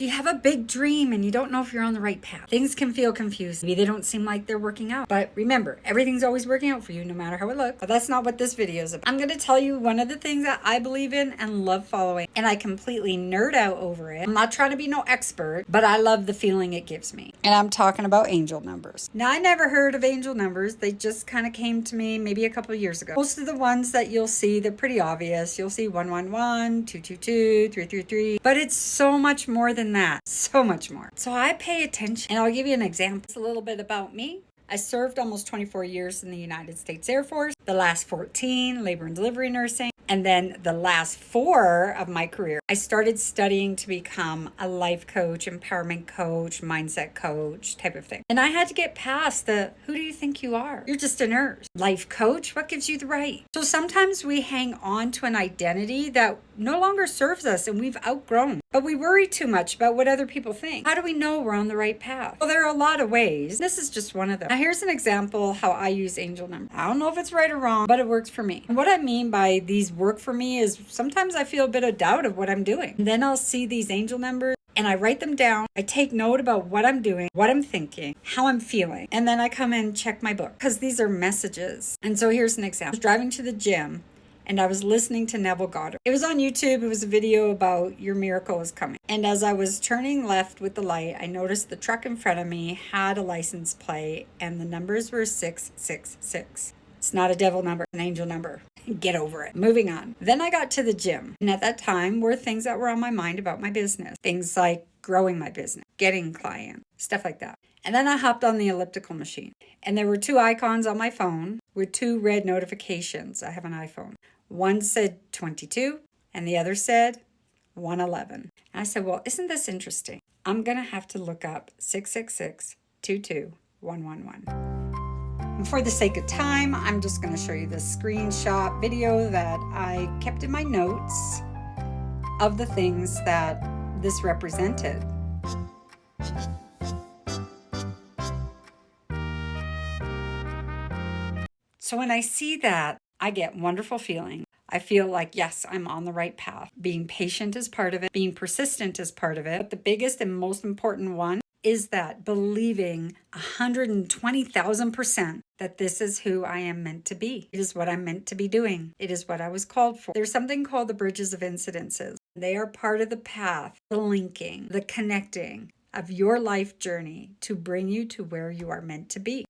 You have a big dream and you don't know if you're on the right path. Things can feel confused. Maybe they don't seem like they're working out. But remember, everything's always working out for you no matter how it looks. But that's not what this video is about. I'm going to tell you one of the things that I believe in and love following. And I completely nerd out over it. I'm not trying to be no expert, but I love the feeling it gives me. And I'm talking about angel numbers. Now, I never heard of angel numbers. They just kind of came to me maybe a couple of years ago. Most of the ones that you'll see, they're pretty obvious. You'll see 111, 222, 333. But it's so much more than that. So much more. So I pay attention, and I'll give you an example. It's a little bit about me. I served almost 24 years in the United States Air Force, the last 14 labor and delivery nursing, and then the last 4 of my career, I started studying to become a life coach, empowerment coach, mindset coach type of thing. And I had to get past the, who do you think you are? You're just a nurse. Life coach? What gives you the right? So sometimes we hang on to an identity that no longer serves us and we've outgrown. But we worry too much about what other people think. How do we know we're on the right path? Well, there are a lot of ways. This is just one of them. Now, here's an example how I use angel numbers. I don't know if it's right or wrong, but it works for me. And what I mean by these work for me is sometimes I feel a bit of doubt of what I'm doing. And then I'll see these angel numbers and I write them down. I take note about what I'm doing, what I'm thinking, how I'm feeling. And then I come and check my book because these are messages. And so here's an example. I was driving to the gym and I was listening to Neville Goddard. It was on YouTube. It was a video about your miracle is coming. And as I was turning left with the light, I noticed the truck in front of me had a license plate and the numbers were 666. It's not a devil number, an angel number. Get over it. Moving on. Then I got to the gym. And at that time were things that were on my mind about my business. Things like growing my business, getting clients, stuff like that. And then I hopped on the elliptical machine. And there were 2 icons on my phone with 2 red notifications. I have an iPhone. One said 22 and the other said 111. And I said, well, isn't this interesting? I'm going to have to look up 666 22 111. And for the sake of time, I'm just going to show you this screenshot video that I kept in my notes of the things that this represented. So when I see that, I get wonderful feeling. I feel like, yes, I'm on the right path. Being patient is part of it. Being persistent is part of it. But the biggest and most important one is that believing 120,000% that this is who I am meant to be. It is what I'm meant to be doing. It is what I was called for. There's something called the bridges of incidences. They are part of the path, the linking, the connecting of your life journey to bring you to where you are meant to be.